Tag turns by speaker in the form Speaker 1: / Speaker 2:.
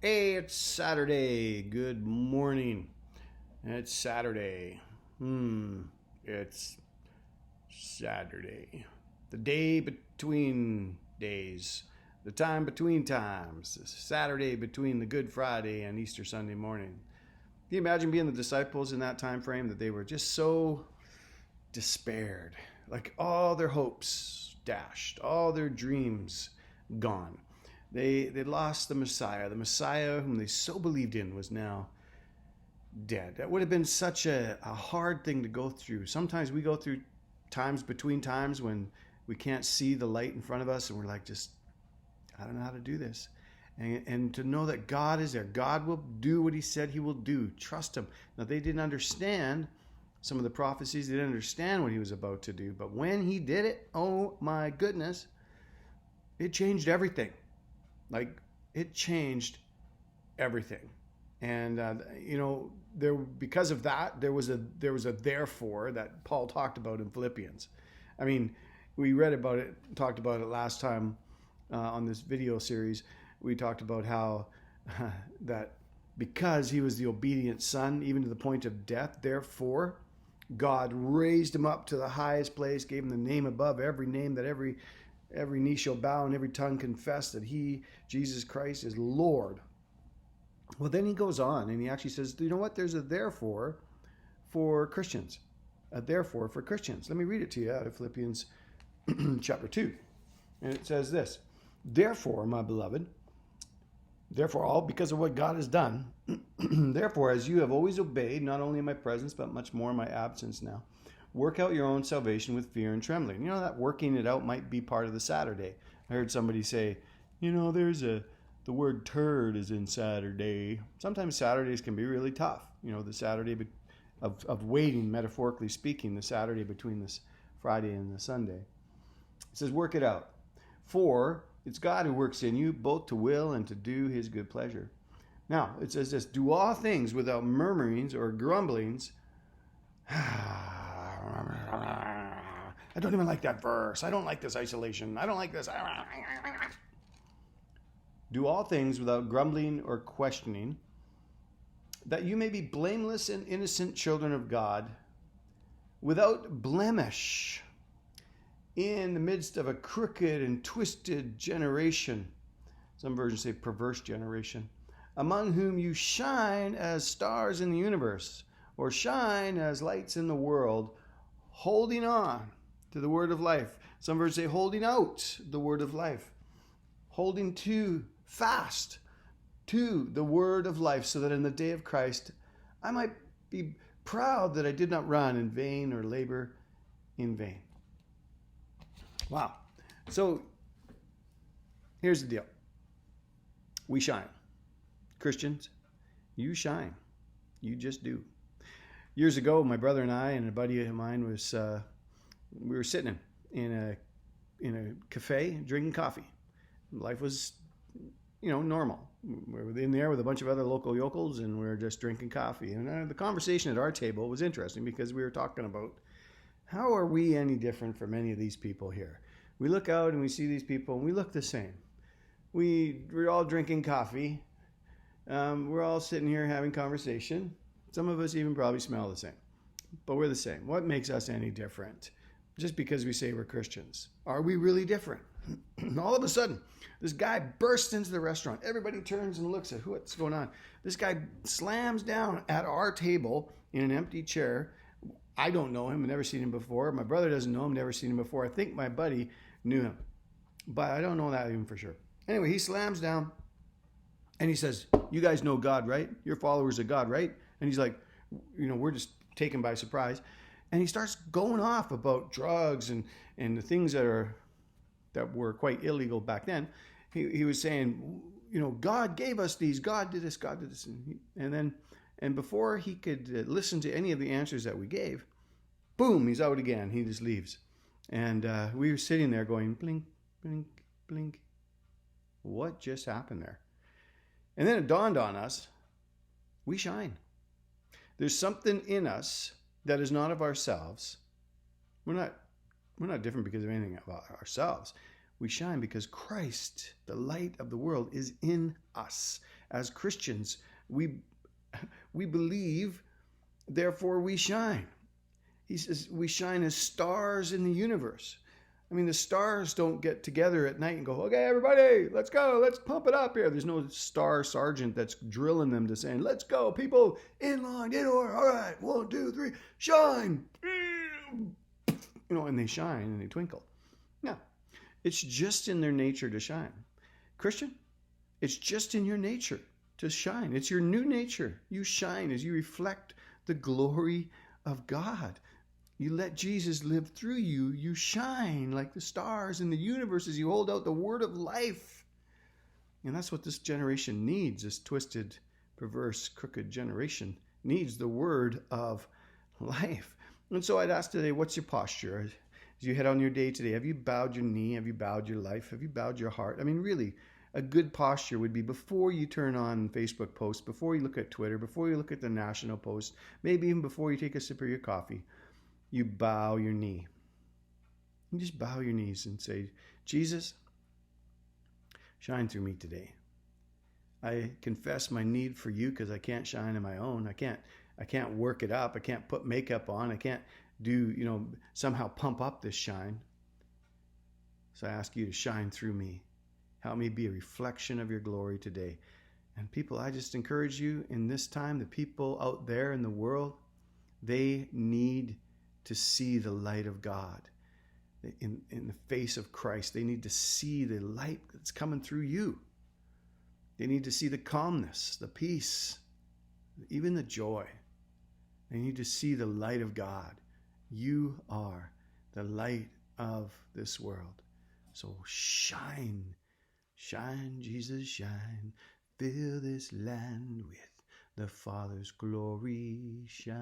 Speaker 1: Hey, it's Saturday. Good morning. It's Saturday. It's Saturday. The day between days. The time between times. Saturday between the Good Friday and Easter Sunday morning. Can you imagine being the disciples in that time frame that they were just so despaired? Like all their hopes dashed, all their dreams gone. They lost the Messiah. The Messiah whom they so believed in was now dead. That would have been such a hard thing to go through. Sometimes we go through times between times when we can't see the light in front of us and we're like, just, I don't know how to do this. And to know that God is there. God will do what he said he will do. Trust him. Now, they didn't understand some of the prophecies. They didn't understand what he was about to do. But when he did it, oh my goodness, it changed everything. Like, it changed everything. And there, because of that, there was a therefore that Paul talked about in Philippians. I mean, we read about it, talked about it last time on this video series. We talked about how that because he was the obedient son, even to the point of death, therefore God raised him up to the highest place, gave him the name above every name, that every knee shall bow and every tongue confess that he, Jesus Christ, is Lord. Well, then he goes on and he actually says, you know what? There's a therefore for Christians. A therefore for Christians. Let me read it to you out of Philippians chapter 2. And it says this: Therefore, my beloved, therefore, all because of what God has done, therefore, as you have always obeyed, not only in my presence, but much more in my absence now, work out your own salvation with fear and trembling. You know, that working it out might be part of the Saturday. I heard somebody say, the word turd is in Saturday. Sometimes Saturdays can be really tough. You know, the Saturday of waiting, metaphorically speaking, the Saturday between this Friday and the Sunday. It says, work it out. For it's God who works in you, both to will and to do his good pleasure. Now, it says this: do all things without murmurings or grumblings. I don't even like that verse. I don't like this isolation. I don't like this. Do all things without grumbling or questioning, that you may be blameless and innocent children of God, without blemish, in the midst of a crooked and twisted generation. Some versions say perverse generation, among whom you shine as stars in the universe, or shine as lights in the world, holding on to the word of life. Some versions say holding out the word of life, holding to fast to the word of life, so that in the day of Christ I might be proud that I did not run in vain or labor in vain. Wow. So here's the deal. We shine. Christians, you shine. You just do. Years ago, my brother and I and a buddy of mine we were sitting in a cafe drinking coffee. Life was, normal. We were in there with a bunch of other local yokels, and we were just drinking coffee. And the conversation at our table was interesting because we were talking about how are we any different from any of these people here. We look out and we see these people, and we look the same. We're all drinking coffee. We're all sitting here having conversation. Some of us even probably smell the same, but we're the same. What makes us any different? Just because we say we're Christians. Are we really different? All of a sudden, this guy bursts into the restaurant. Everybody turns and looks at what's going on. This guy slams down at our table in an empty chair. I don't know him. I've never seen him before. My brother doesn't know him. Never seen him before. I think my buddy knew him, but I don't know that even for sure. Anyway, he slams down and he says, you guys know God, right? You're followers of God, right? And he's like, we're just taken by surprise. And he starts going off about drugs and the things that were quite illegal back then. He was saying, God gave us these. God did this. God did this. And before he could listen to any of the answers that we gave, boom, he's out again. He just leaves. And we were sitting there going, blink, blink, blink. What just happened there? And then it dawned on us, we shine. There's something in us that is not of ourselves. We're not different because of anything about ourselves. We shine because Christ, the light of the world, is in us. as Christians. We believe, therefore we shine. He says we shine as stars in the universe. I mean, the stars don't get together at night and go, okay, everybody, let's go. Let's pump it up here. There's no star sergeant that's drilling them to saying, let's go, people, in line, in order. All right, 1, 2, 3, shine. And they shine and they twinkle. No, it's just in their nature to shine. Christian, it's just in your nature to shine. It's your new nature. You shine as you reflect the glory of God. You let Jesus live through you. You shine like the stars in the universe as you hold out the word of life. And that's what this generation needs. This twisted, perverse, crooked generation needs the word of life. And so I'd ask today, what's your posture? As you head on your day today, have you bowed your knee? Have you bowed your life? Have you bowed your heart? I mean, really, a good posture would be before you turn on Facebook posts, before you look at Twitter, before you look at the National Post, maybe even before you take a sip of your coffee. You bow your knee. You just bow your knees and say, Jesus, shine through me today. I confess my need for you because I can't shine on my own. I can't work it up. I can't put makeup on. I can't somehow pump up this shine. So I ask you to shine through me. Help me be a reflection of your glory today. And people, I just encourage you in this time, the people out there in the world, they need to see the light of God in the face of Christ. They need to see the light that's coming through you. They need to see the calmness, the peace, even the joy. They need to see the light of God. You are the light of this world. So shine, shine, Jesus, shine. Fill this land with the Father's glory. Shine.